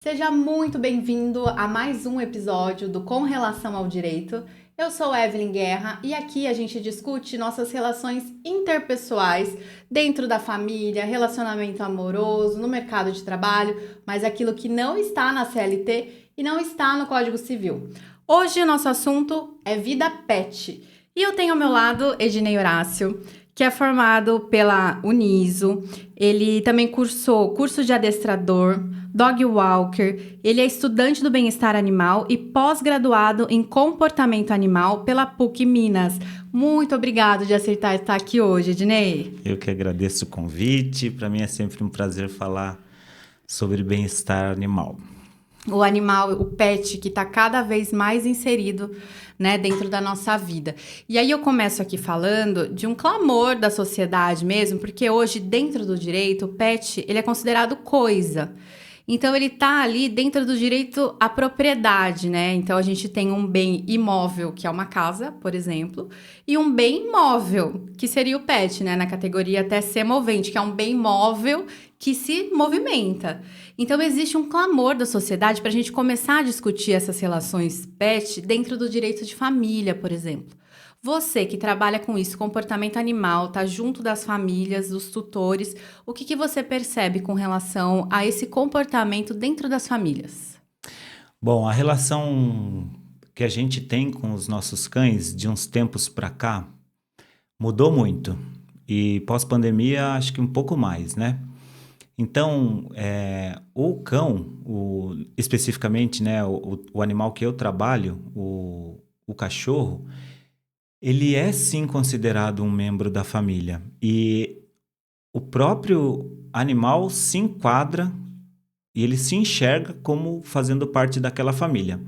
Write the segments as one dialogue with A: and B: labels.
A: Seja muito bem-vindo a mais um episódio do Com Relação ao Direito. Eu sou Evelyn Guerra e aqui a gente discute nossas relações interpessoais dentro da família, relacionamento amoroso, no mercado de trabalho, mas aquilo que não está na CLT e não está no Código Civil. Hoje o nosso assunto é vida pet. E eu tenho ao meu lado Ednei Horácio, que é formado pela Uniso. Ele também cursou curso de adestrador, dog walker, ele é estudante do bem-estar animal e pós-graduado em comportamento animal pela PUC Minas. Muito obrigado de aceitar estar aqui hoje, Ednei.
B: Eu que agradeço o convite, para mim é sempre um prazer falar sobre bem-estar animal.
A: O animal, o pet, que está cada vez mais inserido, né, dentro da nossa vida. E aí eu começo aqui falando de um clamor da sociedade mesmo, porque hoje, dentro do direito, o pet, ele é considerado coisa. Então, ele está ali dentro do direito à propriedade, né? Então, a gente tem um bem imóvel, que é uma casa, por exemplo, e um bem móvel, que seria o pet, né? Na categoria até semovente, que é um bem móvel que se movimenta. Então, existe um clamor da sociedade para a gente começar a discutir essas relações pet dentro do direito de família, por exemplo. Você que trabalha com isso, comportamento animal, tá junto das famílias, dos tutores, o que você percebe com relação a esse comportamento dentro das famílias?
B: Bom, a relação que a gente tem com os nossos cães de uns tempos para cá mudou muito. E pós-pandemia, acho que um pouco mais, né? Então, o cão, especificamente, né, o animal que eu trabalho, o cachorro, ele é sim considerado um membro da família. E o próprio animal se enquadra e ele se enxerga como fazendo parte daquela família,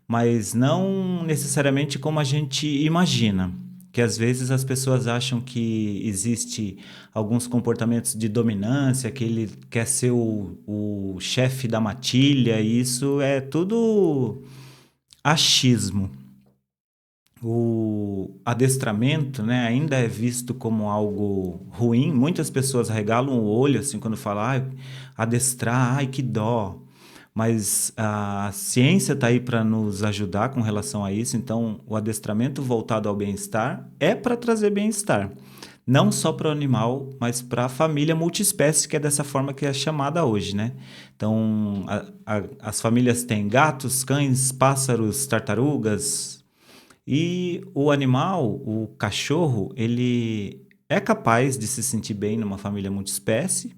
B: mas não necessariamente como a gente imagina, que às vezes as pessoas acham que existe alguns comportamentos de dominância, que ele quer ser o chefe da matilha, e isso é tudo achismo. O adestramento, né, ainda é visto como algo ruim. Muitas pessoas regalam o olho assim quando falam, adestrar, ai que dó. Mas a ciência está aí para nos ajudar com relação a isso. Então, o adestramento voltado ao bem-estar é para trazer bem-estar. Não só para o animal, mas para a família multiespécie, que é dessa forma que é chamada hoje, né? Então, as famílias têm gatos, cães, pássaros, tartarugas. E o animal, o cachorro, ele é capaz de se sentir bem numa família multiespécie.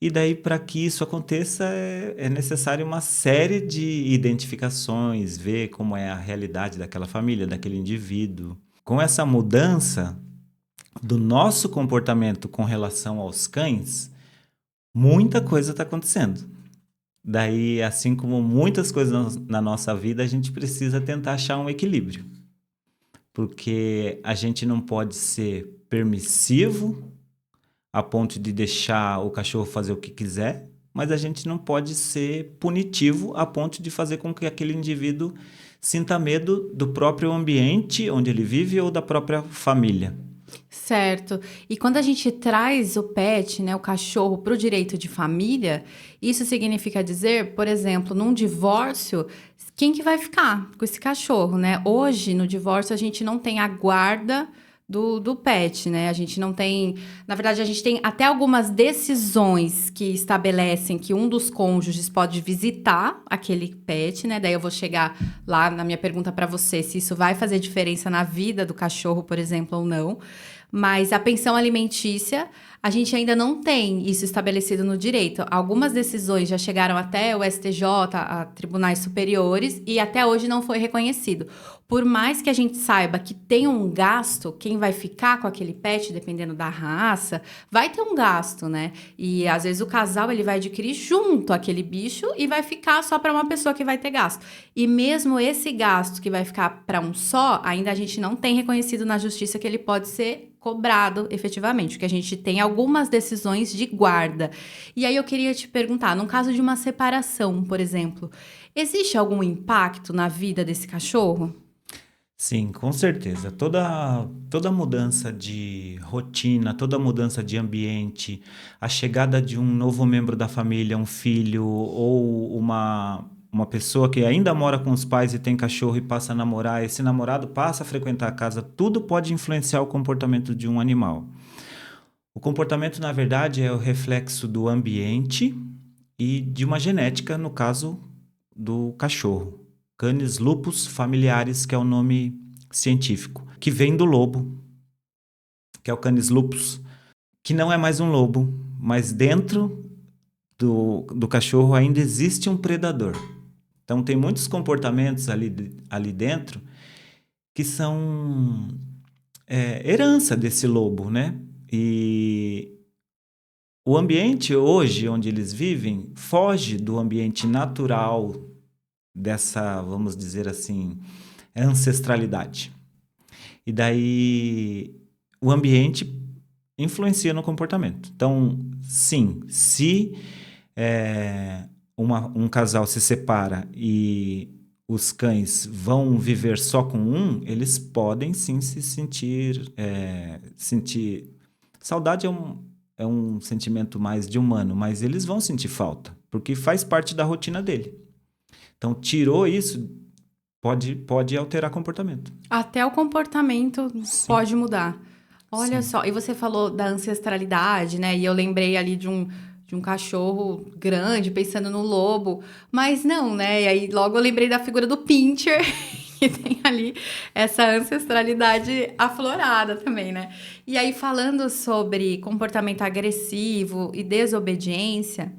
B: E daí, para que isso aconteça, é necessário uma série de identificações, ver como é a realidade daquela família, daquele indivíduo. Com essa mudança do nosso comportamento com relação aos cães, muita coisa está acontecendo. Daí, assim como muitas coisas na nossa vida, a gente precisa tentar achar um equilíbrio. Porque a gente não pode ser permissivo a ponto de deixar o cachorro fazer o que quiser, mas a gente não pode ser punitivo a ponto de fazer com que aquele indivíduo sinta medo do próprio ambiente onde ele vive ou da própria família.
A: Certo. E quando a gente traz o pet, né, o cachorro, para o direito de família, isso significa dizer, por exemplo, num divórcio, quem que vai ficar com esse cachorro, né? Hoje, no divórcio, a gente não tem a guarda do pet, né? A gente não tem... Na verdade, a gente tem até algumas decisões que estabelecem que um dos cônjuges pode visitar aquele pet, né? Daí eu vou chegar lá na minha pergunta para você, se isso vai fazer diferença na vida do cachorro, por exemplo, ou não. Mas a pensão alimentícia, a gente ainda não tem isso estabelecido no direito. Algumas decisões já chegaram até o STJ, a tribunais superiores, e até hoje não foi reconhecido. Por mais que a gente saiba que tem um gasto, quem vai ficar com aquele pet, dependendo da raça, vai ter um gasto, né? E às vezes o casal ele vai adquirir junto aquele bicho e vai ficar só para uma pessoa que vai ter gasto. E mesmo esse gasto que vai ficar para um só, ainda a gente não tem reconhecido na justiça que ele pode ser cobrado efetivamente, porque a gente tem algumas decisões de guarda. E aí eu queria te perguntar, no caso de uma separação, por exemplo, existe algum impacto na vida desse cachorro?
B: Sim, com certeza. Toda mudança de rotina, toda mudança de ambiente, a chegada de um novo membro da família, um filho ou uma pessoa que ainda mora com os pais e tem cachorro e passa a namorar, esse namorado passa a frequentar a casa, tudo pode influenciar o comportamento de um animal. O comportamento, na verdade, é o reflexo do ambiente e de uma genética, no caso do cachorro. Canis lupus familiaris, que é o nome científico, que vem do lobo, que é o Canis lupus, que não é mais um lobo, mas dentro do cachorro ainda existe um predador. Então, tem muitos comportamentos ali dentro que são herança desse lobo, né? E o ambiente hoje onde eles vivem foge do ambiente natural dessa, vamos dizer assim, ancestralidade. E daí o ambiente influencia no comportamento. Então, sim, se um casal se separa e os cães vão viver só com um, eles podem sim se sentir. Saudade é um sentimento mais de humano, mas eles vão sentir falta, porque faz parte da rotina dele. Então, tirou isso, pode alterar comportamento.
A: Até o comportamento
B: Sim,
A: pode mudar. Olha
B: sim.
A: só, e você falou da ancestralidade, né? E eu lembrei ali de um cachorro grande, pensando no lobo. Mas não, né? E aí logo eu lembrei da figura do Pinscher, que tem ali essa ancestralidade aflorada também, né? E aí falando sobre comportamento agressivo e desobediência,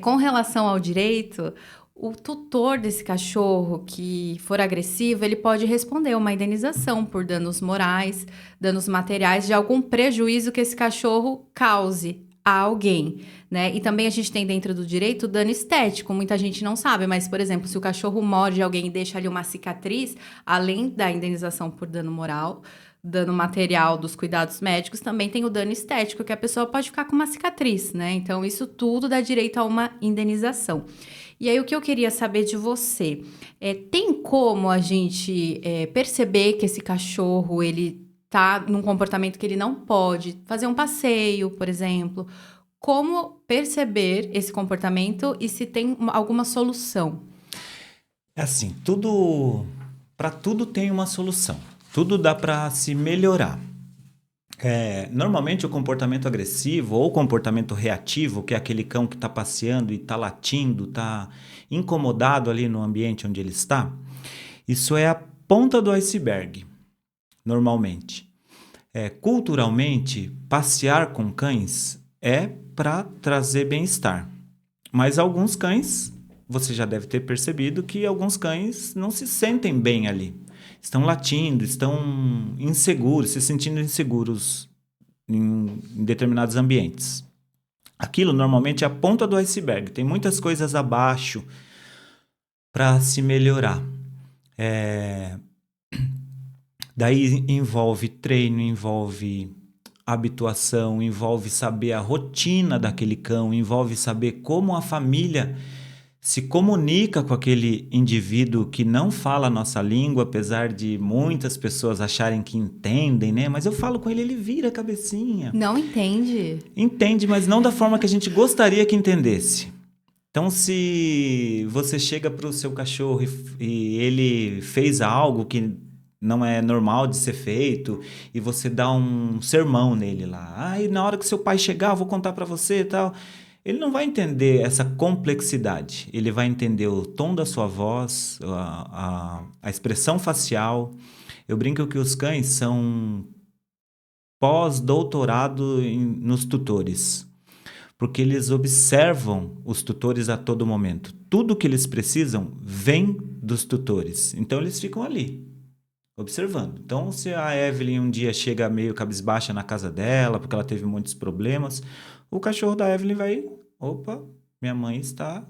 A: com relação ao direito, o tutor desse cachorro que for agressivo, ele pode responder uma indenização por danos morais, danos materiais de algum prejuízo que esse cachorro cause a alguém, né? E também a gente tem dentro do direito o dano estético, muita gente não sabe, mas, por exemplo, se o cachorro morde alguém e deixa ali uma cicatriz, além da indenização por dano moral, dano material dos cuidados médicos, também tem o dano estético, que a pessoa pode ficar com uma cicatriz, né? Então, isso tudo dá direito a uma indenização. E aí, o que eu queria saber de você, tem como a gente perceber que esse cachorro, ele tá num comportamento que ele não pode fazer um passeio, por exemplo? Como perceber esse comportamento e se tem alguma solução?
B: É assim, para tudo tem uma solução. Tudo dá para se melhorar. Normalmente o comportamento agressivo ou o comportamento reativo, que é aquele cão que está passeando e está latindo, está incomodado ali no ambiente onde ele está, isso é a ponta do iceberg, normalmente. Culturalmente, passear com cães é para trazer bem-estar. Mas alguns cães, você já deve ter percebido que alguns cães não se sentem bem ali. Estão latindo, estão inseguros, se sentindo inseguros em determinados ambientes. Aquilo normalmente é a ponta do iceberg. Tem muitas coisas abaixo para se melhorar. Daí envolve treino, envolve habituação, envolve saber a rotina daquele cão, envolve saber como a família se comunica com aquele indivíduo que não fala a nossa língua, apesar de muitas pessoas acharem que entendem, né? Mas eu falo com ele, ele vira a cabecinha.
A: Não entende?
B: Entende, mas não da forma que a gente gostaria que entendesse. Então, se você chega para o seu cachorro e ele fez algo que não é normal de ser feito, e você dá um sermão nele lá, e na hora que seu pai chegar, eu vou contar para você e tal. Ele não vai entender essa complexidade. Ele vai entender o tom da sua voz, a expressão facial. Eu brinco que os cães são pós-doutorado nos tutores, porque eles observam os tutores a todo momento. Tudo que eles precisam vem dos tutores. Então, eles ficam ali, observando. Então, se a Evelyn um dia chega meio cabisbaixa na casa dela, porque ela teve muitos problemas, o cachorro da Evelyn vai... Opa, minha mãe está...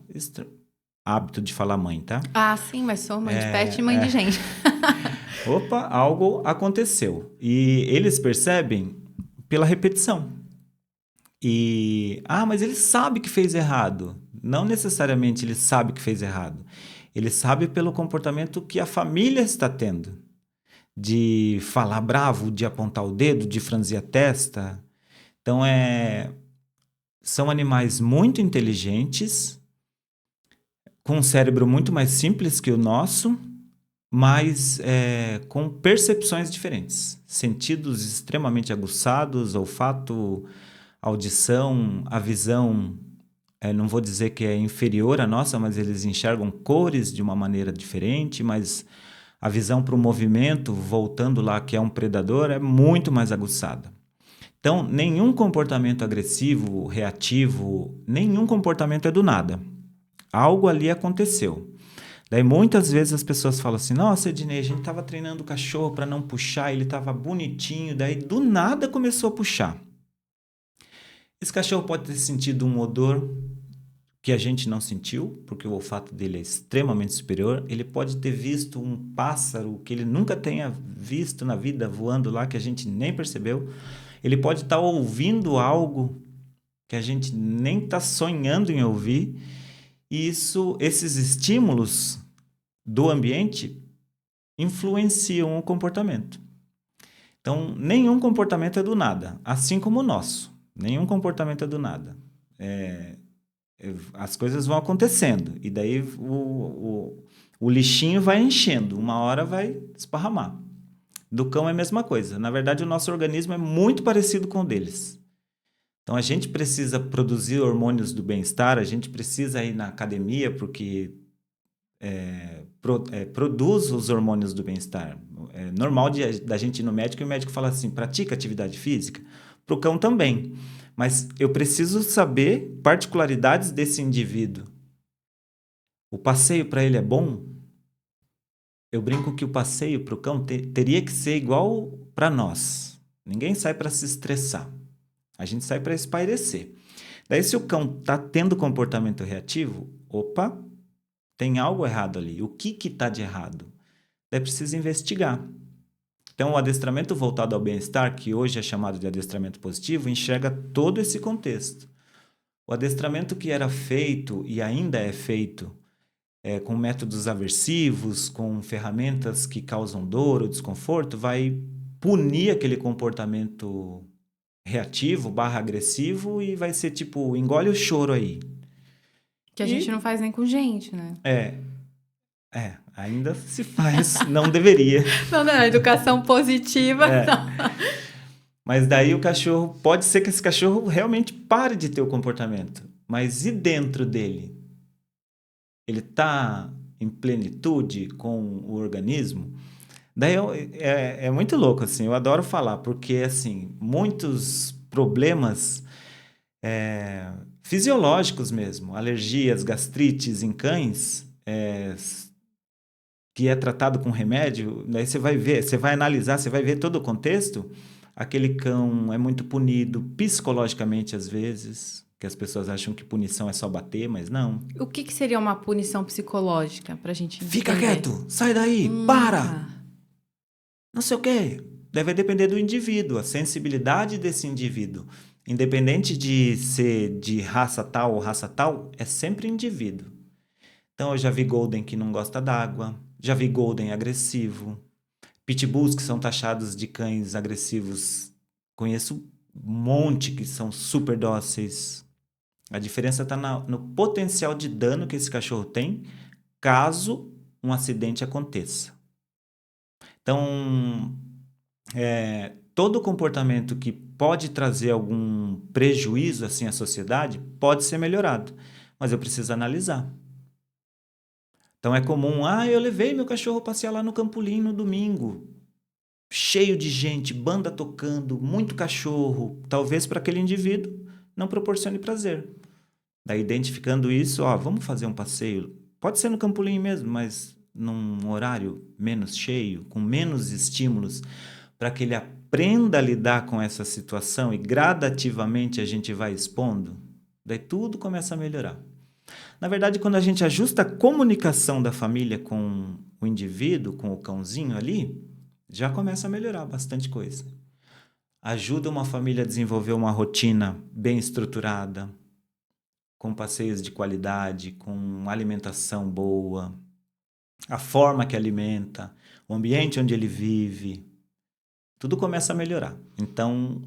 B: Hábito de falar mãe, tá?
A: Ah, sim, mas sou mãe de pet e mãe de gente.
B: Opa, algo aconteceu. E eles percebem pela repetição. Mas ele sabe que fez errado. Não necessariamente ele sabe que fez errado. Ele sabe pelo comportamento que a família está tendo. de falar bravo, de apontar o dedo, de franzir a testa. Então, são animais muito inteligentes, com um cérebro muito mais simples que o nosso, mas com percepções diferentes. Sentidos extremamente aguçados, olfato, audição, a visão, não vou dizer que é inferior à nossa, mas eles enxergam cores de uma maneira diferente, mas a visão para o movimento, voltando lá que é um predador, é muito mais aguçada. Então, nenhum comportamento agressivo, reativo, nenhum comportamento é do nada. Algo ali aconteceu. Daí muitas vezes as pessoas falam assim, nossa, Ednei, a gente estava treinando o cachorro para não puxar, ele estava bonitinho, daí do nada começou a puxar. Esse cachorro pode ter sentido um odor que a gente não sentiu, porque o olfato dele é extremamente superior. Ele pode ter visto um pássaro que ele nunca tenha visto na vida voando lá, que a gente nem percebeu. Ele pode estar ouvindo algo que a gente nem está sonhando em ouvir. E esses estímulos do ambiente influenciam o comportamento. Então, nenhum comportamento é do nada, assim como o nosso. Nenhum comportamento é do nada. As coisas vão acontecendo e daí o lixinho vai enchendo, uma hora vai esparramar. Do cão é a mesma coisa. Na verdade, o nosso organismo é muito parecido com o deles. Então, a gente precisa produzir hormônios do bem-estar, a gente precisa ir na academia porque produz os hormônios do bem-estar. É normal da gente ir no médico e o médico fala assim, pratica atividade física. Para o cão também. Mas eu preciso saber particularidades desse indivíduo. O passeio para ele é bom? Eu brinco que o passeio para o cão teria que ser igual para nós. Ninguém sai para se estressar. A gente sai para espairecer. Daí, se o cão está tendo comportamento reativo, opa, tem algo errado ali. O que está de errado? Daí precisa investigar. Então, o adestramento voltado ao bem-estar, que hoje é chamado de adestramento positivo, enxerga todo esse contexto. O adestramento que era feito e ainda é feito com métodos aversivos, com ferramentas que causam dor ou desconforto, vai punir aquele comportamento reativo, agressivo e vai ser tipo, engole o choro aí.
A: Que a gente não faz nem com gente, né?
B: Ainda se faz, não deveria.
A: Não, a educação positiva, não.
B: Mas daí o cachorro, pode ser que esse cachorro realmente pare de ter o comportamento. Mas e dentro dele? Ele está em plenitude com o organismo? Daí é muito louco, assim, eu adoro falar, porque, assim, muitos problemas fisiológicos mesmo, alergias, gastrites em cães, que é tratado com remédio, daí você vai ver, você vai analisar, você vai ver todo o contexto, aquele cão é muito punido psicologicamente às vezes, que as pessoas acham que punição é só bater, mas não.
A: O que seria uma punição psicológica pra gente entender?
B: Fica quieto, sai daí, para! Não sei o quê. Deve depender do indivíduo, a sensibilidade desse indivíduo. Independente de ser de raça tal ou raça tal, é sempre indivíduo. Então, eu já vi Golden que não gosta d'água, já vi Golden agressivo, Pitbulls que são taxados de cães agressivos. Conheço um monte que são super dóceis. A diferença está no potencial de dano que esse cachorro tem caso um acidente aconteça. Então, todo comportamento que pode trazer algum prejuízo assim, à sociedade pode ser melhorado, mas eu preciso analisar. Então é comum, eu levei meu cachorro passear lá no Campolim no domingo, cheio de gente, banda tocando, muito cachorro, talvez para aquele indivíduo não proporcione prazer. Daí, identificando isso, vamos fazer um passeio, pode ser no Campolim mesmo, mas num horário menos cheio, com menos estímulos, para que ele aprenda a lidar com essa situação e gradativamente a gente vai expondo, daí tudo começa a melhorar. Na verdade, quando a gente ajusta a comunicação da família com o indivíduo, com o cãozinho ali, já começa a melhorar bastante coisa. Ajuda uma família a desenvolver uma rotina bem estruturada, com passeios de qualidade, com alimentação boa, a forma que alimenta, o ambiente onde ele vive, tudo começa a melhorar. Então,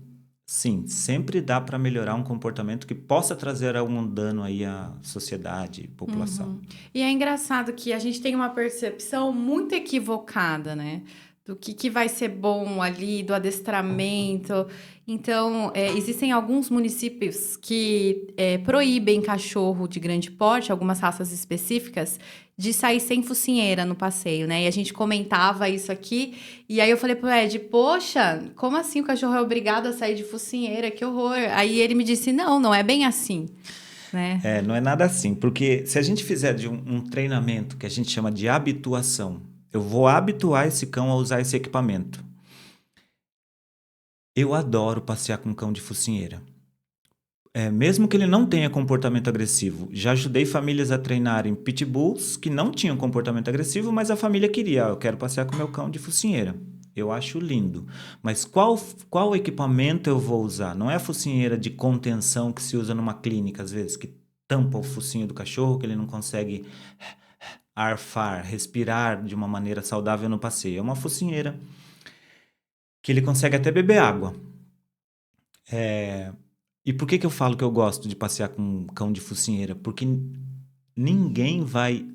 B: sim, sempre dá para melhorar um comportamento que possa trazer algum dano aí à sociedade, população.
A: E é engraçado que a gente tem uma percepção muito equivocada, né? Do que vai ser bom ali, do adestramento. Então, existem alguns municípios que proíbem cachorro de grande porte, algumas raças específicas, de sair sem focinheira no passeio, né? E a gente comentava isso aqui, e aí eu falei pro Ed, poxa, como assim o cachorro é obrigado a sair de focinheira? Que horror! Aí ele me disse, não é bem assim, né?
B: Não é nada assim, porque se a gente fizer de um treinamento que a gente chama de habituação, eu vou habituar esse cão a usar esse equipamento. Eu adoro passear com um cão de focinheira. Mesmo que ele não tenha comportamento agressivo. Já ajudei famílias a treinarem pitbulls que não tinham comportamento agressivo, mas a família queria. Eu quero passear com meu cão de focinheira. Eu acho lindo. Mas qual equipamento eu vou usar? Não é a focinheira de contenção que se usa numa clínica, às vezes, que tampa o focinho do cachorro, que ele não consegue arfar, respirar de uma maneira saudável no passeio. É uma focinheira que ele consegue até beber água. E por que eu falo que eu gosto de passear com um cão de focinheira? Porque ninguém vai,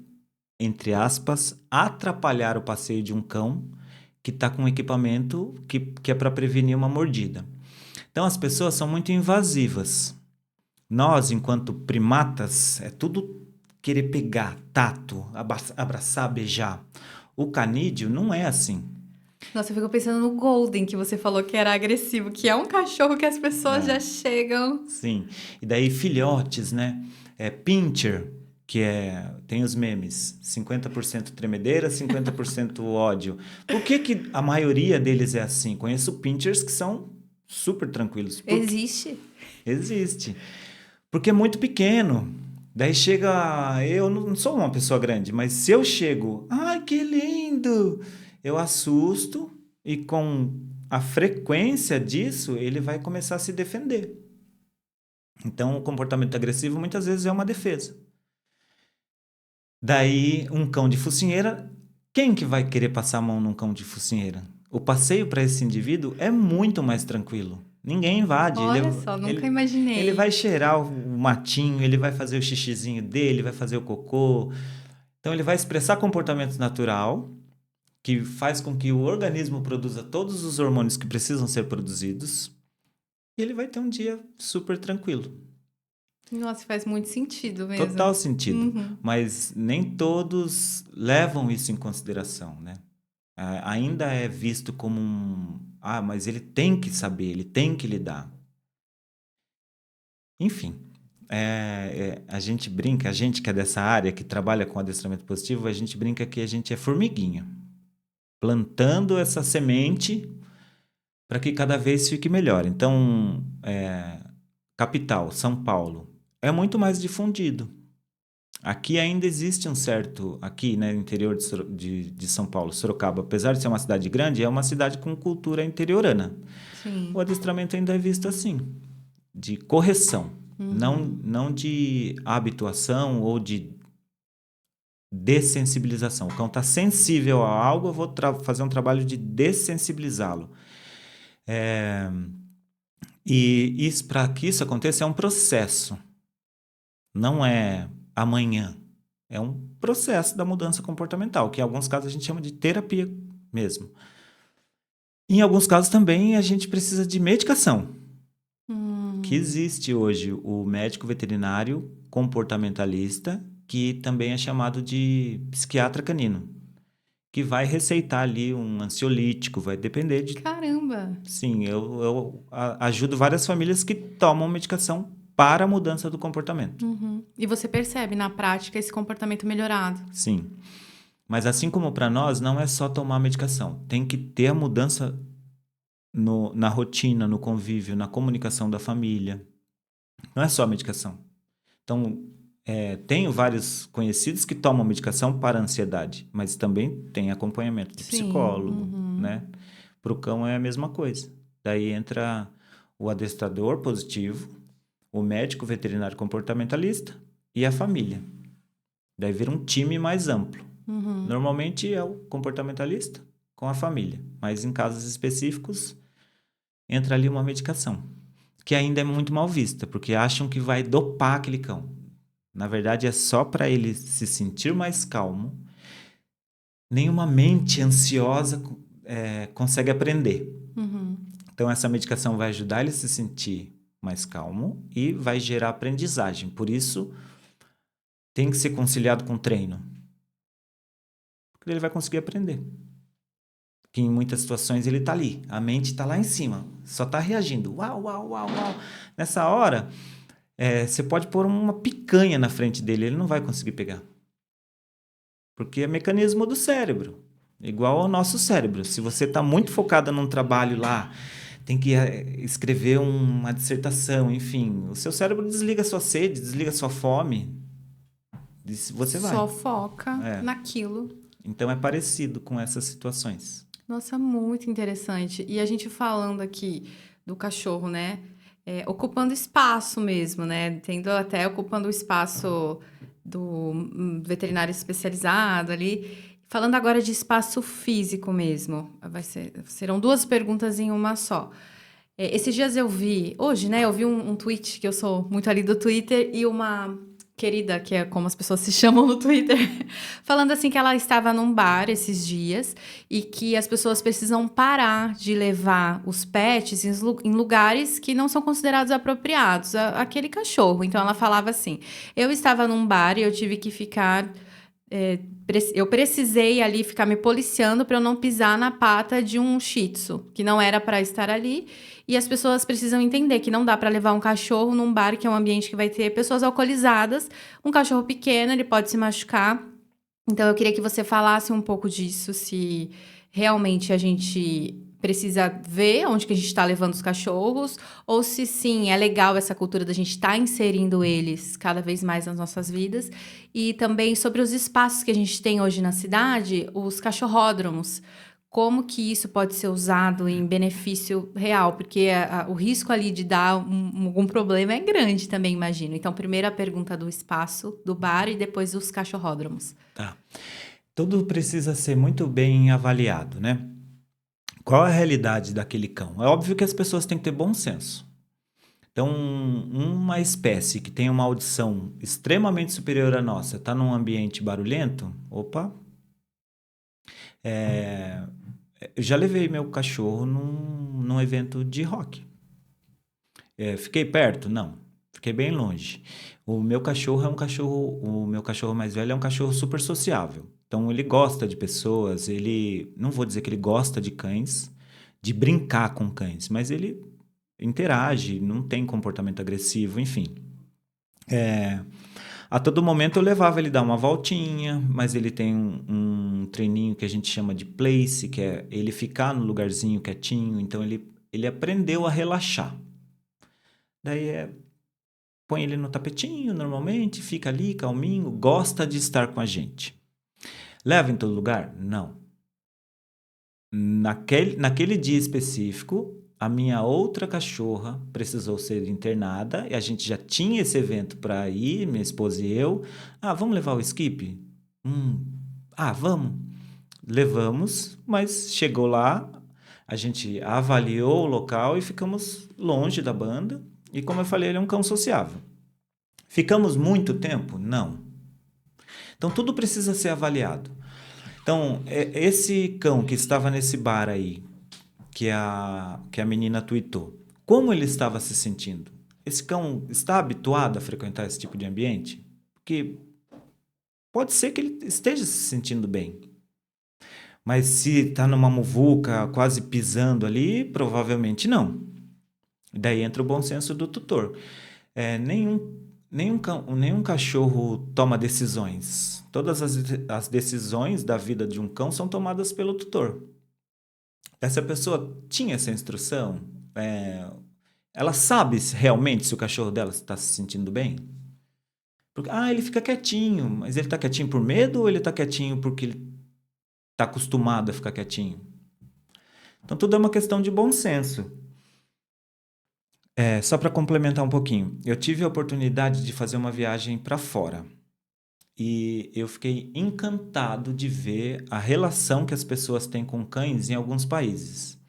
B: entre aspas, atrapalhar o passeio de um cão que está com um equipamento que é para prevenir uma mordida. Então, as pessoas são muito invasivas. Nós, enquanto primatas, é tudo querer pegar, tato, abraçar, beijar. O canídeo não é assim.
A: Nossa, eu fico pensando no Golden, que você falou que era agressivo, que é um cachorro que as pessoas já chegam.
B: Sim. E daí filhotes, né? Pinscher, tem os memes, 50% tremedeira, 50% ódio. Por que a maioria deles é assim? Conheço Pinschers que são super tranquilos.
A: Existe?
B: Existe. Porque é muito pequeno. Daí chega. Eu não sou uma pessoa grande, mas se eu chego, ai que lindo! Eu assusto e com a frequência disso, ele vai começar a se defender. Então, o comportamento agressivo muitas vezes é uma defesa. Daí, um cão de focinheira, quem que vai querer passar a mão num cão de focinheira? O passeio para esse indivíduo é muito mais tranquilo. Ninguém invade.
A: Olha só, nunca imaginei.
B: Ele vai cheirar o matinho, ele vai fazer o xixizinho dele, vai fazer o cocô. Então, ele vai expressar comportamento natural, que faz com que o organismo produza todos os hormônios que precisam ser produzidos. E ele vai ter um dia super tranquilo.
A: Nossa, faz muito sentido mesmo.
B: Total sentido. Mas nem todos levam isso em consideração, né? Ainda é visto como mas ele tem que saber, ele tem que lidar. Enfim, a gente brinca, a gente que é dessa área, que trabalha com adestramento positivo, a gente brinca que a gente é formiguinha, plantando essa semente para que cada vez fique melhor. Então, capital, São Paulo, é muito mais difundido. Aqui ainda existe um certo... Aqui, né, no interior de São Paulo, Sorocaba, apesar de ser uma cidade grande, é uma cidade com cultura interiorana.
A: Sim.
B: O adestramento ainda é visto assim, de correção, não de habituação ou de dessensibilização. O cão está sensível a algo, eu vou fazer um trabalho de dessensibilizá-lo. E para que isso aconteça é um processo. Não é amanhã. É um processo da mudança comportamental, que em alguns casos a gente chama de terapia mesmo. Em alguns casos também a gente precisa de medicação. Que existe hoje o médico veterinário comportamentalista, que também é chamado de psiquiatra canino, que vai receitar ali um ansiolítico, vai depender de...
A: Caramba!
B: Sim, eu ajudo várias famílias que tomam medicação para a mudança do comportamento.
A: E você percebe na prática esse comportamento melhorado.
B: Sim. Mas assim como para nós, não é só tomar medicação. Tem que ter a mudança na rotina, no convívio, na comunicação da família. Não é só medicação. Então, tenho vários conhecidos que tomam medicação para ansiedade, mas também tem acompanhamento de psicólogo, né? Para o cão é a mesma coisa. Daí entra o adestrador positivo, o médico veterinário comportamentalista e a família. Daí vira um time mais amplo. Normalmente é o comportamentalista, com a família. Mas em casos específicos, entra ali uma medicação, que ainda é muito mal vista, porque acham que vai dopar aquele cão. Na verdade, é só para ele se sentir mais calmo. Nenhuma mente ansiosa consegue aprender.
A: Uhum.
B: Então, essa medicação vai ajudar ele a se sentir mais calmo e vai gerar aprendizagem. Por isso, tem que ser conciliado com treino. Porque ele vai conseguir aprender. Que em muitas situações ele está ali. A mente está lá em cima. Só está reagindo. Uau, uau, uau, uau. Nessa hora, você pode pôr uma picanha na frente dele. Ele não vai conseguir pegar. Porque é mecanismo do cérebro. Igual ao nosso cérebro. Se você está muito focada num trabalho lá, tem que escrever uma dissertação, enfim. O seu cérebro desliga a sua sede, desliga a sua fome. Você vai.
A: Só foca naquilo.
B: Então é parecido com essas situações.
A: Nossa, muito interessante. E a gente falando aqui do cachorro, né? Ocupando espaço mesmo, né? Tendo até ocupando o espaço do veterinário especializado ali. Falando agora de espaço físico mesmo. Serão duas perguntas em uma só. Esses dias hoje, né? Eu vi um tweet, que eu sou muito ali do Twitter, e uma querida, que é como as pessoas se chamam no Twitter, falando assim que ela estava num bar esses dias e que as pessoas precisam parar de levar os pets em lugares que não são considerados apropriados, aquele cachorro. Então ela falava assim: eu estava num bar e eu tive que ficar... eu precisei ali ficar me policiando para eu não pisar na pata de um Shih Tzu, que não era para estar ali. E as pessoas precisam entender que não dá para levar um cachorro num bar, que é um ambiente que vai ter pessoas alcoolizadas. Um cachorro pequeno, ele pode se machucar. Então, eu queria que você falasse um pouco disso, se realmente a gente precisa ver onde que a gente está levando os cachorros, ou se sim, é legal essa cultura da gente estar inserindo eles cada vez mais nas nossas vidas. E também sobre os espaços que a gente tem hoje na cidade, os cachorródromos. Como que isso pode ser usado em benefício real? Porque o risco ali de dar algum problema é grande também, imagino. Então, primeiro a pergunta do espaço do bar e depois os cachorródromos.
B: Tá. Tudo precisa ser muito bem avaliado, né? Qual é a realidade daquele cão? É óbvio que as pessoas têm que ter bom senso. Então, uma espécie que tem uma audição extremamente superior à nossa, está num ambiente barulhento, opa... Eu já levei meu cachorro num evento de rock. Fiquei perto? Não. Fiquei bem longe. O meu cachorro mais velho é um cachorro super sociável. Então, ele gosta de pessoas, não vou dizer que ele gosta de cães, de brincar com cães, mas ele interage, não tem comportamento agressivo, enfim. A todo momento eu levava ele dar uma voltinha, mas ele tem um treininho que a gente chama de place, que é ele ficar no lugarzinho quietinho. Então ele aprendeu a relaxar. Daí põe ele no tapetinho normalmente, fica ali calminho, gosta de estar com a gente. Leva em todo lugar? Não. Naquele dia específico, a minha outra cachorra precisou ser internada e a gente já tinha esse evento para ir, minha esposa e eu. Vamos levar o Skip? Vamos. Levamos, mas chegou lá, a gente avaliou o local e ficamos longe da banda. E como eu falei, ele é um cão sociável. Ficamos muito tempo? Não. Então, tudo precisa ser avaliado. Então, esse cão que estava nesse bar aí, que a menina tweetou, como ele estava se sentindo? Esse cão está habituado a frequentar esse tipo de ambiente? Porque pode ser que ele esteja se sentindo bem. Mas se está numa muvuca, quase pisando ali, provavelmente não. Daí entra o bom senso do tutor. Nenhum cachorro toma decisões. Todas as decisões da vida de um cão são tomadas pelo tutor. Essa pessoa tinha essa instrução? Ela sabe realmente se o cachorro dela está se sentindo bem? Porque, ele fica quietinho. Mas ele está quietinho por medo ou ele está quietinho porque ele está acostumado a ficar quietinho? Então, tudo é uma questão de bom senso. Só para complementar um pouquinho. Eu tive a oportunidade de fazer uma viagem para fora. e eu fiquei encantado de ver a relação que as pessoas têm com cães em alguns países.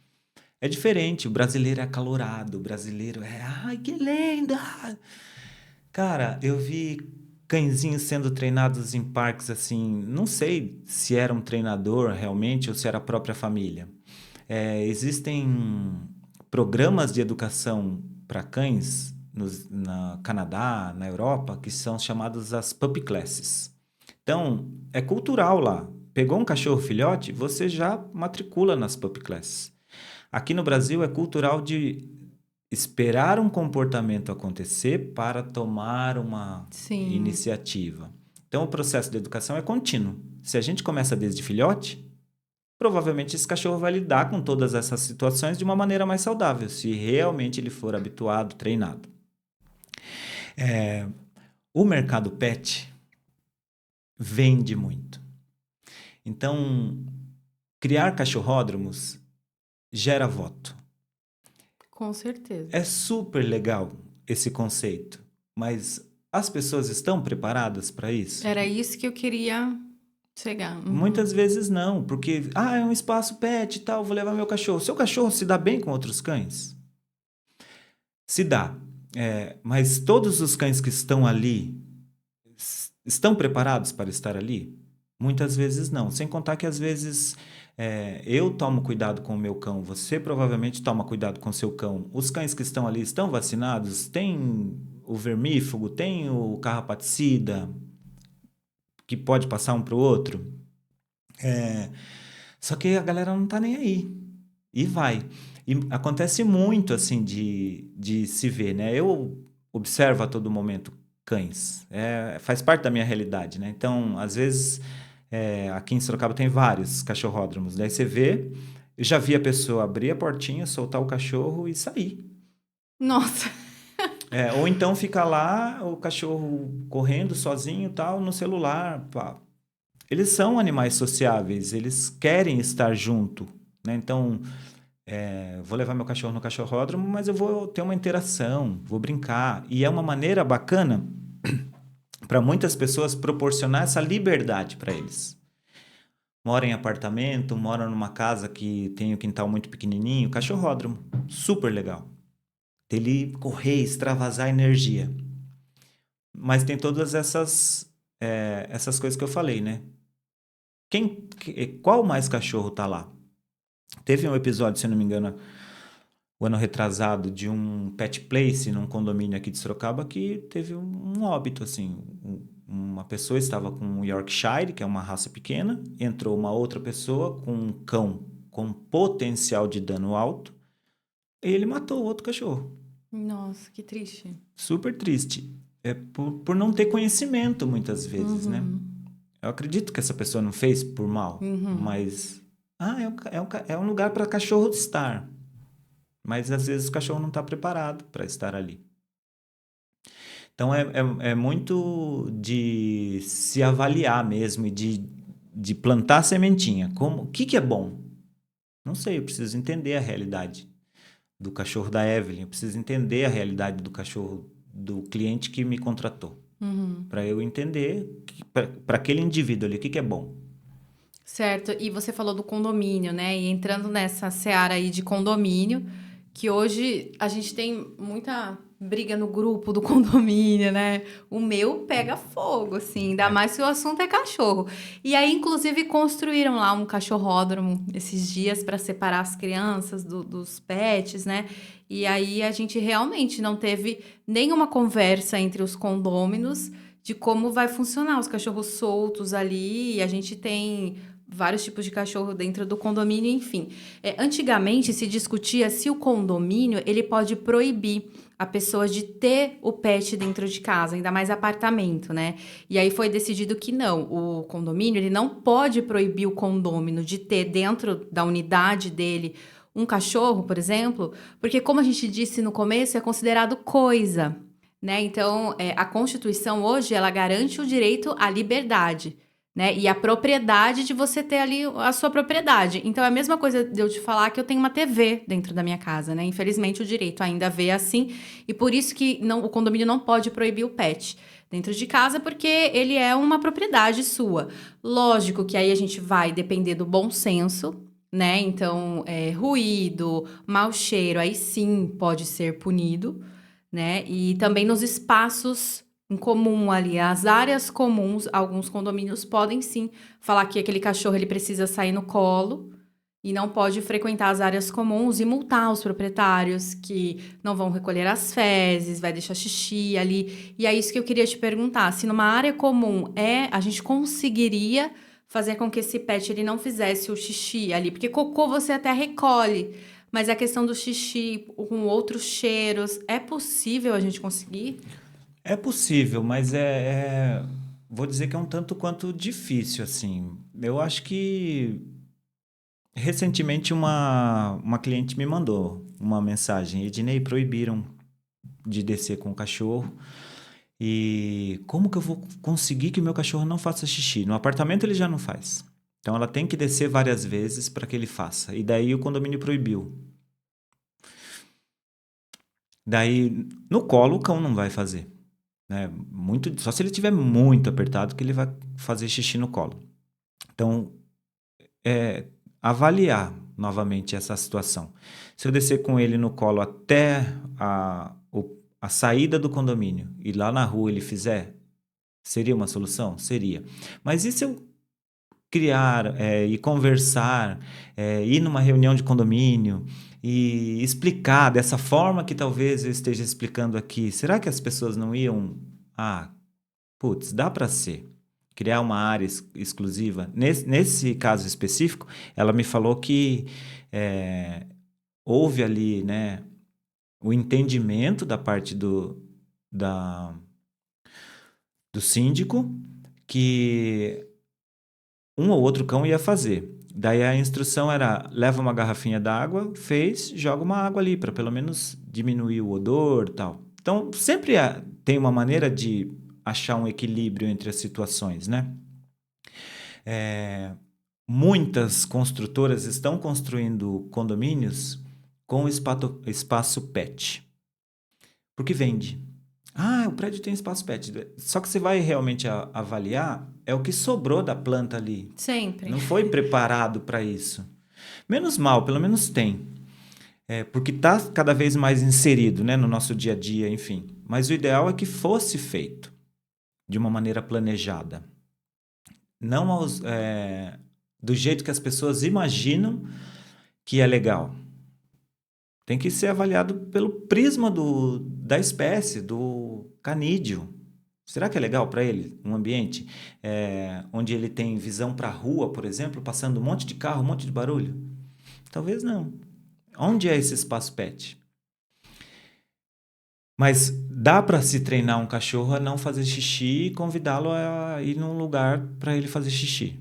B: É diferente, o brasileiro é acalorado, o brasileiro é, ai, que linda! Cara, eu vi cãezinhos sendo treinados em parques assim, não sei se era um treinador realmente ou se era a própria família. Existem programas de educação para cães na Canadá, na Europa, que são chamados as puppy classes. Então, é cultural lá. Pegou um cachorro filhote, você já matricula nas puppy classes. Aqui no Brasil é cultural de esperar um comportamento acontecer para tomar uma
A: Sim.
B: iniciativa. Então, o processo de educação é contínuo. Se a gente começa desde filhote, provavelmente esse cachorro vai lidar com todas essas situações de uma maneira mais saudável, se realmente ele for habituado, treinado. O mercado pet vende muito. Então, criar cachorródromos gera voto.
A: Com certeza.
B: É super legal esse conceito, mas as pessoas estão preparadas para isso?
A: Era isso que eu queria chegar.
B: Muitas vezes não, porque é um espaço pet e tal, vou levar meu cachorro. Seu cachorro se dá bem com outros cães? Se dá. Mas todos os cães que estão ali estão preparados para estar ali? Muitas vezes não. Sem contar que às vezes eu tomo cuidado com o meu cão, você provavelmente toma cuidado com o seu cão. Os cães que estão ali estão vacinados? Tem o vermífugo, tem o carrapaticida, que pode passar um para o outro? Só que a galera não tá nem aí. E vai. E acontece muito, assim, de se ver, né? Eu observo a todo momento cães. Faz parte da minha realidade, né? Então, às vezes, aqui em Sorocaba tem vários cachorródromos. Daí você vê, eu já vi a pessoa abrir a portinha, soltar o cachorro e sair.
A: Nossa.
B: Ou então fica lá o cachorro correndo sozinho, tal, no celular. Pá. Eles são animais sociáveis, eles querem estar junto, né? Então, vou levar meu cachorro no cachorródromo, mas eu vou ter uma interação, vou brincar. E é uma maneira bacana para muitas pessoas proporcionar essa liberdade para eles. Mora em apartamento, mora numa casa que tem o quintal muito pequenininho, cachorródromo, super legal. Ele correr, extravasar energia. Mas tem todas essas coisas que eu falei, né? Qual mais cachorro tá lá? Teve um episódio, se eu não me engano, o ano retrasado, de um pet place num condomínio aqui de Sorocaba que teve um óbito, assim. Uma pessoa estava com um Yorkshire, que é uma raça pequena, entrou uma outra pessoa com um cão com potencial de dano alto e ele matou o outro cachorro.
A: Nossa, que triste.
B: Super triste. Por não ter conhecimento, muitas vezes, né? Eu acredito que essa pessoa não fez por mal, mas... é um lugar para cachorro estar. Mas, às vezes, o cachorro não está preparado para estar ali. Então, é muito de se avaliar mesmo e de plantar a sementinha. O que é bom? Não sei, eu preciso entender a realidade do cachorro da Evelyn. Eu preciso entender a realidade do cachorro do cliente que me contratou. Para eu entender, para aquele indivíduo ali, o que é bom.
A: Certo. E você falou do condomínio, né? E entrando nessa seara aí de condomínio, que hoje a gente tem muita briga no grupo do condomínio, né? O meu pega fogo, assim, ainda mais se o assunto é cachorro. E aí, inclusive, construíram lá um cachorródromo esses dias para separar as crianças dos pets, né? E aí a gente realmente não teve nenhuma conversa entre os condôminos de como vai funcionar os cachorros soltos ali. E a gente tem vários tipos de cachorro dentro do condomínio, enfim. Antigamente se discutia se o condomínio ele pode proibir a pessoa de ter o pet dentro de casa, ainda mais apartamento, né? E aí foi decidido que não, o condomínio ele não pode proibir o condômino de ter dentro da unidade dele um cachorro, por exemplo, porque como a gente disse no começo, é considerado coisa, né? Então, a Constituição hoje ela garante o direito à liberdade. né? E a propriedade de você ter ali a sua propriedade. Então, é a mesma coisa de eu te falar que eu tenho uma TV dentro da minha casa, né? Infelizmente, o direito ainda vê assim, e por isso que o condomínio não pode proibir o pet dentro de casa, porque ele é uma propriedade sua. Lógico que aí a gente vai depender do bom senso, né? Então, ruído, mau cheiro, aí sim pode ser punido, né? E também nos espaços em comum ali, as áreas comuns, alguns condomínios podem sim falar que aquele cachorro ele precisa sair no colo e não pode frequentar as áreas comuns e multar os proprietários que não vão recolher as fezes, vai deixar xixi ali. E é isso que eu queria te perguntar, se numa área comum a gente conseguiria fazer com que esse pet ele não fizesse o xixi ali, porque cocô você até recolhe, mas a questão do xixi com outros cheiros, é possível a gente conseguir?
B: É possível, mas vou dizer que é um tanto quanto difícil, assim. Eu acho que recentemente uma cliente me mandou uma mensagem: Ednei, proibiram de descer com o cachorro. E como que eu vou conseguir que o meu cachorro não faça xixi? No apartamento ele já não faz. Então ela tem que descer várias vezes para que ele faça. E daí o condomínio proibiu. Daí no colo o cão não vai fazer, né? Muito, só se ele estiver muito apertado que ele vai fazer xixi no colo. Então, avaliar novamente essa situação. Se eu descer com ele no colo até a saída do condomínio e lá na rua ele fizer, seria uma solução? Seria. Mas e se eu criar e conversar, ir numa reunião de condomínio e explicar dessa forma que talvez eu esteja explicando aqui? Será que as pessoas não iam... Ah, putz, dá para ser. Criar uma área exclusiva. Nesse caso específico, ela me falou que houve ali, né, o entendimento da parte do síndico que um ou outro cão ia fazer. Daí a instrução era: leva uma garrafinha d'água, fez, joga uma água ali para pelo menos diminuir o odor, tal. Então sempre tem uma maneira de achar um equilíbrio entre as situações, né? Muitas construtoras estão construindo condomínios com espaço pet, porque vende. Ah, o prédio tem espaço pet. Só que você vai realmente avaliar o que sobrou da planta ali.
A: Sempre.
B: Não foi preparado para isso. Menos mal, pelo menos tem. Porque está cada vez mais inserido, né, no nosso dia a dia, enfim. Mas o ideal é que fosse feito de uma maneira planejada. Não do jeito que as pessoas imaginam que é legal. Tem que ser avaliado pelo prisma da espécie, do canídeo. Será que é legal para ele um ambiente onde ele tem visão para a rua, por exemplo, passando um monte de carro, um monte de barulho? Talvez não. Onde é esse espaço pet? Mas dá para se treinar um cachorro a não fazer xixi e convidá-lo a ir num lugar para ele fazer xixi.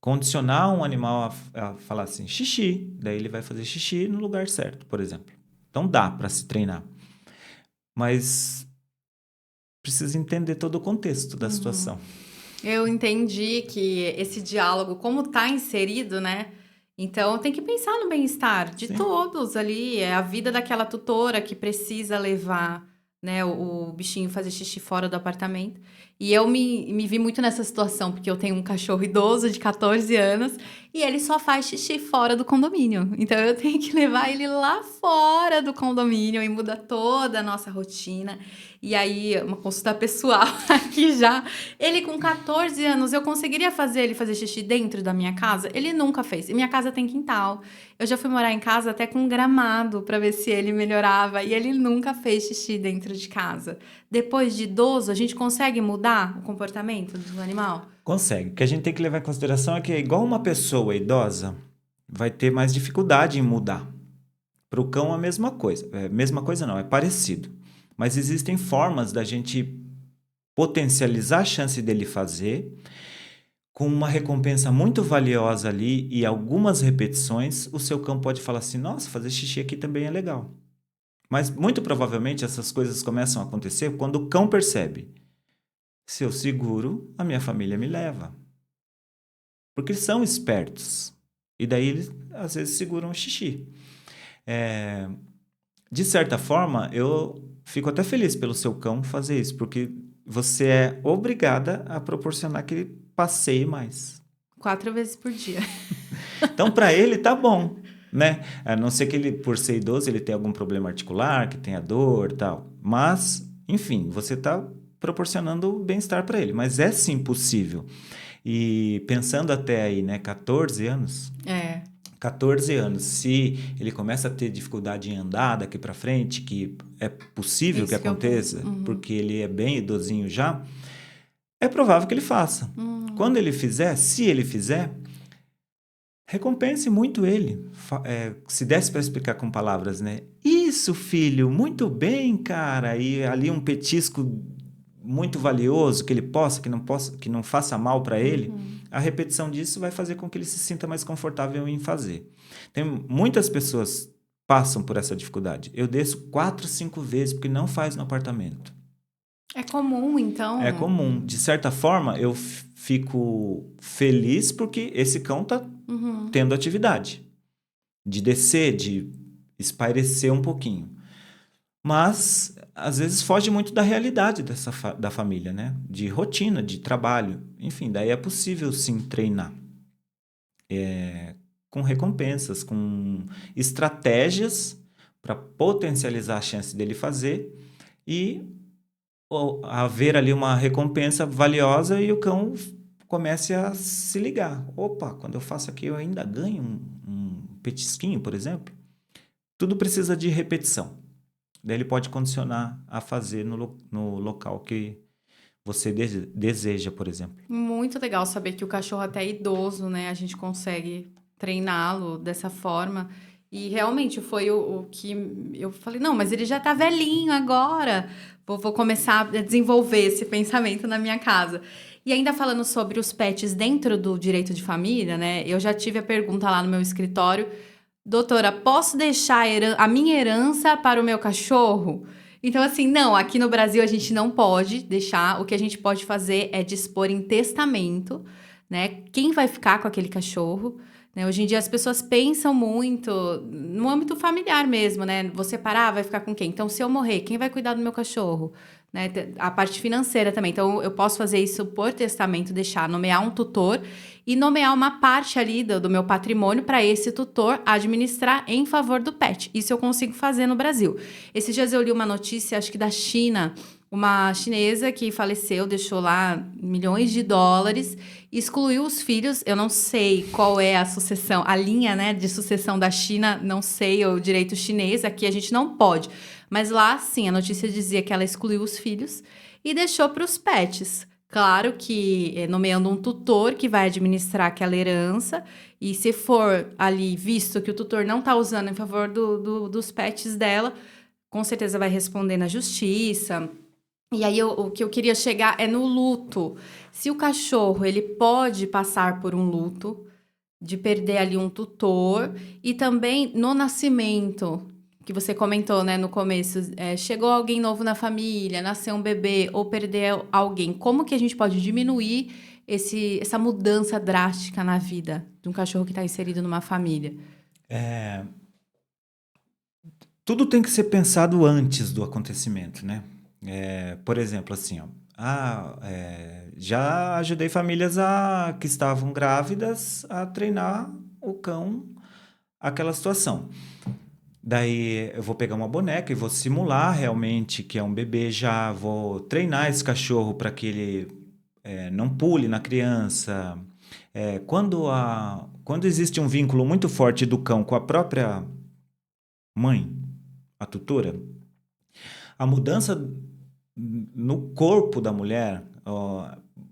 B: Condicionar um animal a falar assim, xixi. Daí ele vai fazer xixi no lugar certo, por exemplo. Então dá para se treinar. Mas precisa entender todo o contexto da situação.
A: Eu entendi que esse diálogo, como está inserido, né? Então tem que pensar no bem-estar de
B: Sim.
A: todos ali. É a vida daquela tutora que precisa levar, né, o bichinho fazer xixi fora do apartamento. E eu me vi muito nessa situação, porque eu tenho um cachorro idoso de 14 anos e ele só faz xixi fora do condomínio. Então eu tenho que levar ele lá fora do condomínio e muda toda a nossa rotina. E aí, uma consulta pessoal aqui já. Ele com 14 anos, eu conseguiria fazer ele fazer xixi dentro da minha casa? Ele nunca fez. E minha casa tem quintal. Eu já fui morar em casa até com gramado para ver se ele melhorava. E ele nunca fez xixi dentro de casa. Depois de idoso, a gente consegue mudar o comportamento do animal?
B: Consegue. O que a gente tem que levar em consideração é que, igual uma pessoa idosa, vai ter mais dificuldade em mudar. Para o cão, a mesma coisa. Mesma coisa não, é parecido. Mas existem formas da gente potencializar a chance dele fazer, com uma recompensa muito valiosa ali e algumas repetições, o seu cão pode falar assim: nossa, fazer xixi aqui também é legal. Mas muito provavelmente essas coisas começam a acontecer quando o cão percebe: se eu seguro, a minha família me leva. porque eles são espertos. E daí eles, às vezes, seguram o xixi. De certa forma, eu fico até feliz pelo seu cão fazer isso, porque você é obrigada a proporcionar que ele passeie mais.
A: 4 vezes por dia.
B: Então, para ele, tá bom, né? A não ser que ele, por ser idoso, ele tenha algum problema articular, que tenha dor e tal. Mas, enfim, você está proporcionando bem-estar para ele. Mas é sim possível. E pensando até aí, né, 14 anos... 14 anos, se ele começa a ter dificuldade em andar daqui para frente, que é possível que aconteça, porque ele é bem idosinho já, é provável que ele faça. Quando ele fizer, se ele fizer, recompense muito ele. Se desse para explicar com palavras, né? Isso, filho, muito bem, cara. E ali um petisco muito valioso que ele possa, que não faça mal para ele. A repetição disso vai fazer com que ele se sinta mais confortável em fazer. Tem muitas pessoas passam por essa dificuldade. Eu desço 4, 5 vezes porque não faz no apartamento.
A: É comum, então?
B: É comum. De certa forma, eu fico feliz porque esse cão está tendo atividade. De descer, de espairecer um pouquinho. Mas, às vezes, foge muito da realidade da família, né? De rotina, de trabalho. Enfim, daí é possível, sim, treinar. Com recompensas, com estratégias para potencializar a chance dele fazer e haver ali uma recompensa valiosa e o cão comece a se ligar. Opa, quando eu faço aqui eu ainda ganho um petisquinho, por exemplo. Tudo precisa de repetição. Daí ele pode condicionar a fazer no local que você deseja, por exemplo.
A: Muito legal saber que o cachorro até idoso, né? A gente consegue treiná-lo dessa forma. E realmente foi o que eu falei, não, mas ele já tá velhinho agora. Vou começar a desenvolver esse pensamento na minha casa. E ainda falando sobre os pets dentro do direito de família, né? Eu já tive a pergunta lá no meu escritório: doutora, posso deixar a minha herança para o meu cachorro? Então, assim, não, aqui no Brasil a gente não pode deixar. O que a gente pode fazer é dispor em testamento, né? Quem vai ficar com aquele cachorro, né? Hoje em dia as pessoas pensam muito no âmbito familiar mesmo, né? Você parar, vai ficar com quem? Então, se eu morrer, quem vai cuidar do meu cachorro? Né? A parte financeira também. Então, eu posso fazer isso por testamento, nomear um tutor e nomear uma parte ali do meu patrimônio para esse tutor administrar em favor do pet. Isso eu consigo fazer no Brasil. Esses dias eu li uma notícia, acho que da China, uma chinesa que faleceu, deixou lá milhões de dólares, excluiu os filhos. Eu não sei qual é a sucessão, a linha, né, de sucessão da China, não sei o direito chinês, aqui a gente não pode. Mas lá, sim, a notícia dizia que ela excluiu os filhos e deixou para os pets. Claro que nomeando um tutor que vai administrar aquela herança, e se for ali visto que o tutor não está usando em favor dos pets dela, com certeza vai responder na justiça. E aí o que eu queria chegar é no luto. Se o cachorro ele pode passar por um luto, de perder ali um tutor, e também no nascimento, que você comentou, né, no começo, chegou alguém novo na família, nasceu um bebê ou perdeu alguém, como que a gente pode diminuir essa mudança drástica na vida de um cachorro que está inserido numa família?
B: Tudo tem que ser pensado antes do acontecimento, né? Por exemplo, assim, ó, já ajudei famílias que estavam grávidas a treinar o cão àquela situação. Daí eu vou pegar uma boneca e vou simular realmente que é um bebê já, vou treinar esse cachorro para que ele não pule na criança. Quando existe um vínculo muito forte do cão com a própria mãe, a tutora, a mudança no corpo da mulher,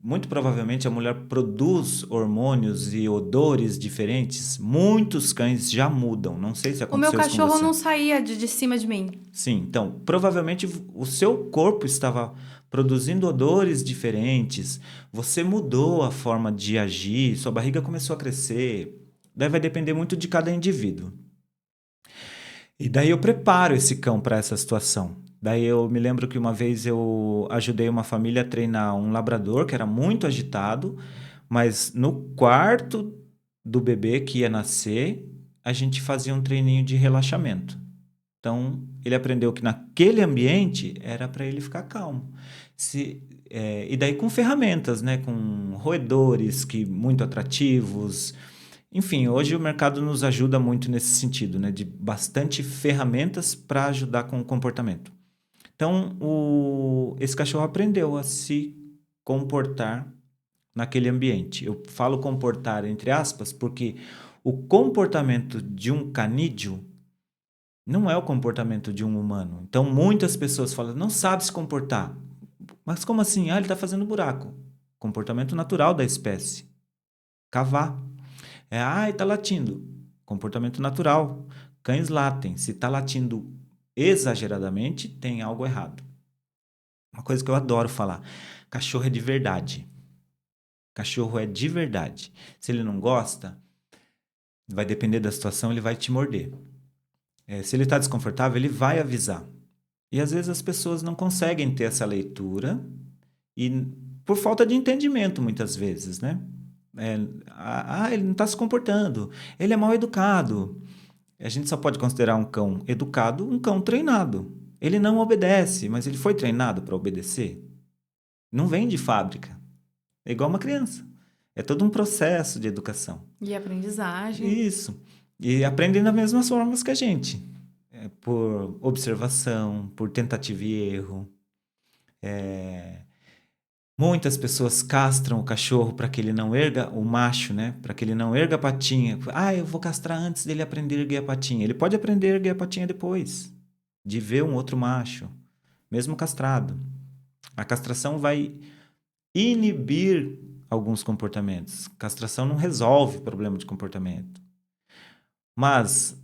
B: muito provavelmente a mulher produz hormônios e odores diferentes. Muitos cães já mudam. Não sei se aconteceu isso com você.
A: O meu cachorro não saía de cima de mim.
B: Sim, então, provavelmente o seu corpo estava produzindo odores diferentes. Você mudou a forma de agir, sua barriga começou a crescer. Daí vai depender muito de cada indivíduo. E daí eu preparo esse cão para essa situação. Daí eu me lembro que uma vez eu ajudei uma família a treinar um labrador que era muito agitado, Mas no quarto do bebê que ia nascer, a gente fazia um treininho de relaxamento. Então, ele aprendeu que naquele ambiente era para ele ficar calmo. E daí com ferramentas, né? Com roedores muito atrativos. Enfim, hoje o mercado nos ajuda muito nesse sentido, né? De bastante ferramentas para ajudar com o comportamento. Então, esse cachorro aprendeu a se comportar naquele ambiente. Eu falo comportar entre aspas porque o comportamento de um canídeo não é o comportamento de um humano. Então, muitas pessoas falam, não sabe se comportar. Mas como assim? Ah, ele está fazendo buraco. Comportamento natural da espécie. Cavar. Está latindo. Comportamento natural. Cães latem. Se está latindo exageradamente, tem algo errado. Uma coisa que eu adoro falar. Cachorro é de verdade. Cachorro é de verdade. Se ele não gosta, vai depender da situação, ele vai te morder. Se ele está desconfortável, ele vai avisar. E às vezes as pessoas não conseguem ter essa leitura e por falta de entendimento, muitas vezes, né? Ele não está se comportando, ele é mal educado. A gente só pode considerar um cão educado um cão treinado. Ele não obedece, mas ele foi treinado para obedecer. Não vem de fábrica. É igual uma criança. É todo um processo de educação.
A: E aprendizagem.
B: Isso. E aprendem das mesmas formas que a gente. Por observação, por tentativa e erro. Muitas pessoas castram o cachorro para que ele não erga, o macho, né? Para que ele não erga a patinha. Eu vou castrar antes dele aprender a erguer a patinha. Ele pode aprender a erguer a patinha depois, de ver um outro macho, mesmo castrado. A castração vai inibir alguns comportamentos. Castração não resolve o problema de comportamento. Mas,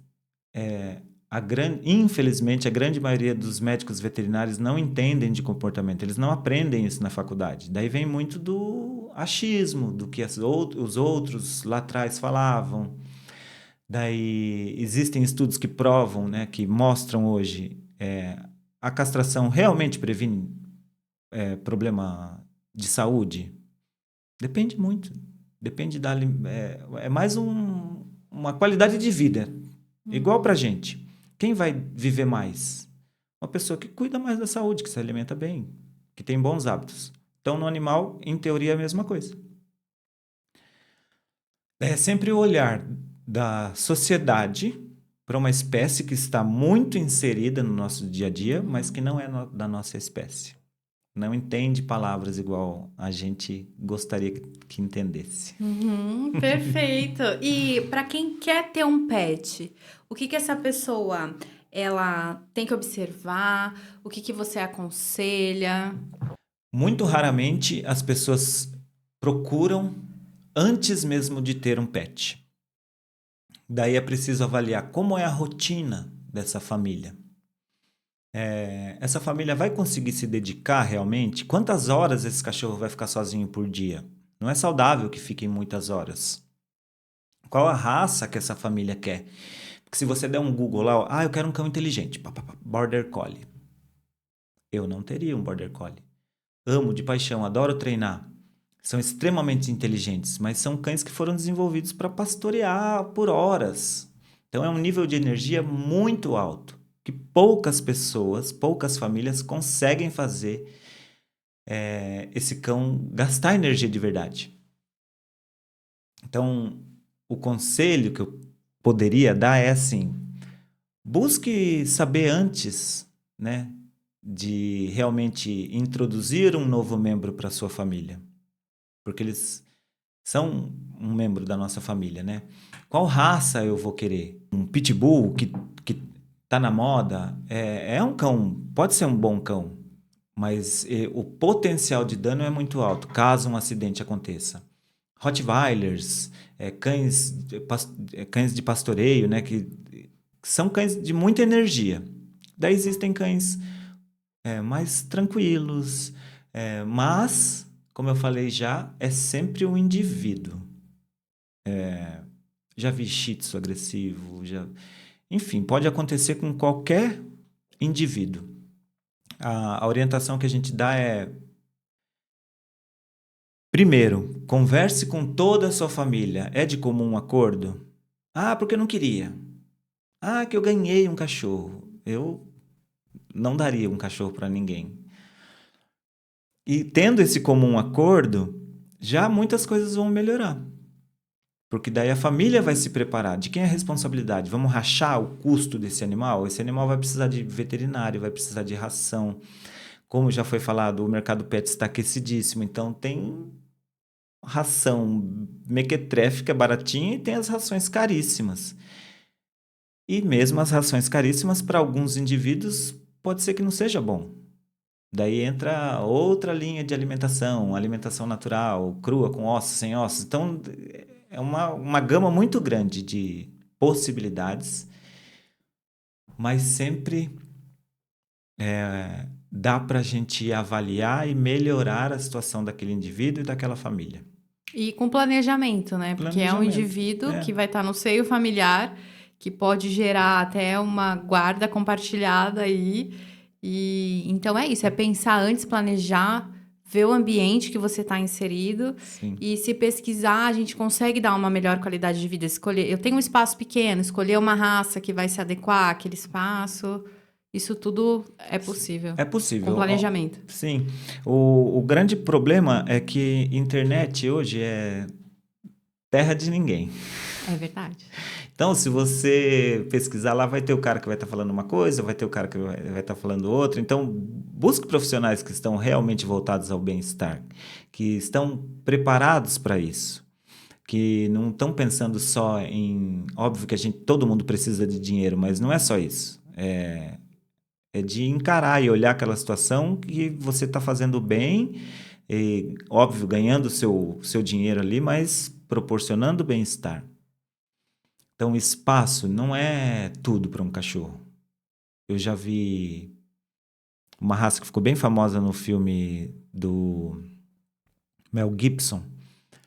B: infelizmente, a grande maioria dos médicos veterinários não entendem de comportamento. Eles não aprendem isso na faculdade. Daí vem muito do achismo, do que os outros lá atrás falavam. Daí existem estudos que provam, né, que mostram hoje a castração realmente previne problema de saúde? Depende muito. Depende da... É mais uma qualidade de vida. Igual pra gente. Quem vai viver mais? Uma pessoa que cuida mais da saúde, que se alimenta bem, que tem bons hábitos. Então, no animal, em teoria, é a mesma coisa. É sempre o olhar da sociedade para uma espécie que está muito inserida no nosso dia a dia, mas que não é da nossa espécie. Não entende palavras igual a gente gostaria que entendesse.
A: Perfeito. E para quem quer ter um pet, o que essa pessoa ela tem que observar? O que você aconselha?
B: Muito raramente as pessoas procuram antes mesmo de ter um pet. Daí é preciso avaliar como é a rotina dessa família. Essa família vai conseguir se dedicar realmente? Quantas horas esse cachorro vai ficar sozinho por dia? Não é saudável que fiquem muitas horas. Qual a raça que essa família quer? Porque se você der um Google lá, eu quero um cão inteligente, Border Collie. Eu não teria um Border Collie. Amo de paixão, adoro treinar. São extremamente inteligentes, mas são cães que foram desenvolvidos para pastorear por horas. Então é um nível de energia muito alto, que poucas pessoas, poucas famílias conseguem fazer esse cão gastar energia de verdade. Então, o conselho que eu poderia dar é assim: busque saber antes, né, de realmente introduzir um novo membro para sua família, porque eles são um membro da nossa família, né? Qual raça eu vou querer? Um pitbull que tá na moda é um cão, pode ser um bom cão, mas o potencial de dano é muito alto caso um acidente aconteça. Rottweilers, cães de pastoreio, né, que são cães de muita energia. Daí existem cães mais tranquilos, mas, como eu falei já, é sempre um indivíduo. Já vi Shih Tzu agressivo, enfim, pode acontecer com qualquer indivíduo. A orientação que a gente dá é: Primeiro, converse com toda a sua família. É de comum acordo? Ah, porque eu não queria. Ah, que eu ganhei um cachorro. Eu não daria um cachorro para ninguém. E tendo esse comum acordo, já muitas coisas vão melhorar. Porque daí a família vai se preparar. De quem é a responsabilidade? Vamos rachar o custo desse animal? Esse animal vai precisar de veterinário, vai precisar de ração. Como já foi falado, o mercado pet está aquecidíssimo. Então tem ração mequetréfica, baratinha, e tem as rações caríssimas. E mesmo as rações caríssimas, para alguns indivíduos, pode ser que não seja bom. Daí entra outra linha de alimentação, alimentação natural, crua, com ossos, sem ossos. Então, é uma gama muito grande de possibilidades, mas sempre dá para a gente avaliar e melhorar a situação daquele indivíduo e daquela família.
A: E com planejamento, né? Porque é um indivíduo que vai estar no seio familiar, que pode gerar até uma guarda compartilhada aí. E então é isso, é pensar antes, planejar, ver o ambiente que você está inserido.
B: Sim.
A: E se pesquisar, a gente consegue dar uma melhor qualidade de vida. Escolher, eu tenho um espaço pequeno, escolher uma raça que vai se adequar àquele espaço. Isso tudo é possível.
B: É possível.
A: Com planejamento.
B: Sim. O grande problema é que internet hoje é terra de ninguém.
A: É verdade.
B: Então, se você pesquisar lá, vai ter o cara que vai estar falando uma coisa, vai ter o cara que vai estar falando outra. Então, busque profissionais que estão realmente voltados ao bem-estar, que estão preparados para isso, que não estão pensando só em... Óbvio que todo mundo precisa de dinheiro, mas não é só isso. É de encarar e olhar aquela situação que você está fazendo bem, e, óbvio, ganhando o seu dinheiro ali, mas proporcionando bem-estar. Então, espaço não é tudo para um cachorro. Eu já vi uma raça que ficou bem famosa no filme do Mel Gibson,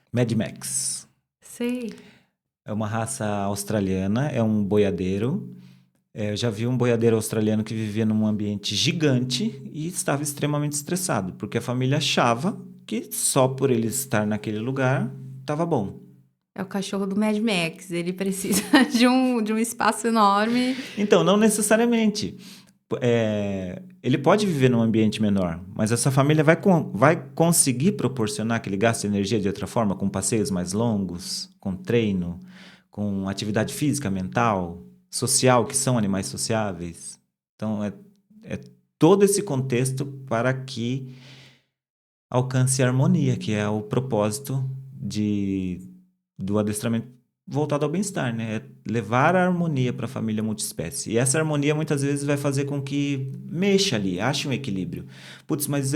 B: Mad Max.
A: Sei.
B: É uma raça australiana, é um boiadeiro. Eu já vi um boiadeiro australiano que vivia num ambiente gigante e estava extremamente estressado, porque a família achava que só por ele estar naquele lugar estava bom.
A: É o cachorro do Mad Max, ele precisa de um espaço enorme.
B: Então, não necessariamente. Ele pode viver num ambiente menor, mas essa família vai conseguir proporcionar que ele gaste energia de outra forma, com passeios mais longos, com treino, com atividade física, mental, social, que são animais sociáveis. Então, é todo esse contexto para que alcance a harmonia, que é o propósito do adestramento voltado ao bem-estar, né? É levar a harmonia para a família multiespécie. E essa harmonia muitas vezes vai fazer com que mexa ali, ache um equilíbrio. Putz, mas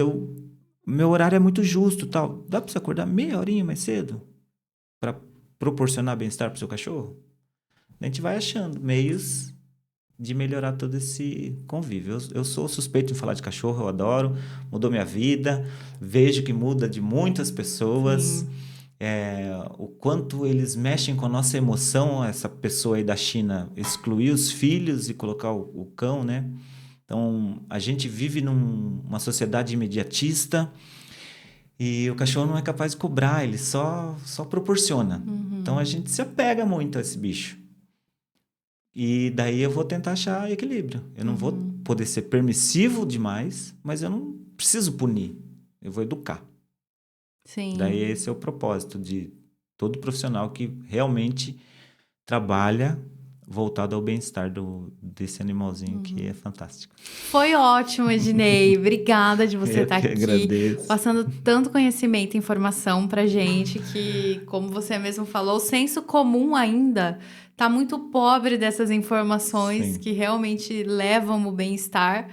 B: meu horário é muito justo, tal. Dá para você acordar meia horinha mais cedo para proporcionar bem-estar para o seu cachorro? A gente vai achando meios de melhorar todo esse convívio. Eu sou suspeito em falar de cachorro, eu adoro, mudou minha vida, vejo que muda de muitas pessoas, o quanto eles mexem com a nossa emoção. Essa pessoa aí da China excluir os filhos e colocar o cão, né? Então, a gente vive numa sociedade imediatista e o cachorro não é capaz de cobrar, ele só proporciona. Então, a gente se apega muito a esse bicho. E daí eu vou tentar achar equilíbrio. Eu não vou poder ser permissivo demais, mas eu não preciso punir. Eu vou educar.
A: Sim.
B: Daí esse é o propósito de todo profissional que realmente trabalha voltado ao bem-estar desse animalzinho que é fantástico.
A: Foi ótimo, Ednei. Obrigada de você estar aqui,
B: agradeço.
A: Passando tanto conhecimento e informação pra gente que, como você mesmo falou, o senso comum ainda tá muito pobre dessas informações. Sim. Que realmente levam o bem-estar,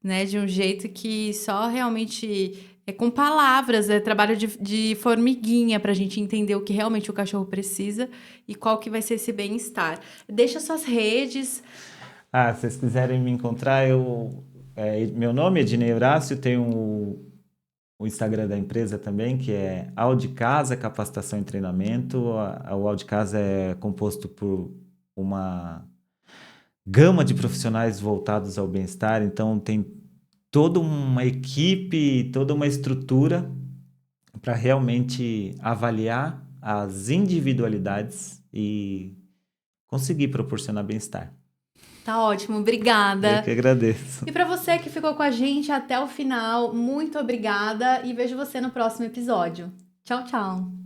A: né, de um jeito que só realmente é com palavras, é trabalho de formiguinha pra gente entender o que realmente o cachorro precisa e qual que vai ser esse bem-estar. Deixa suas redes.
B: Se vocês quiserem me encontrar, meu nome é Ednei Horácio, tenho o Instagram da empresa também, que é Audicasa Capacitação e Treinamento. O Audicasa é composto por uma gama de profissionais voltados ao bem-estar, então tem toda uma equipe, toda uma estrutura para realmente avaliar as individualidades e conseguir proporcionar bem-estar.
A: Tá ótimo, obrigada.
B: Eu que agradeço.
A: E para você que ficou com a gente até o final, muito obrigada e vejo você no próximo episódio. Tchau, tchau.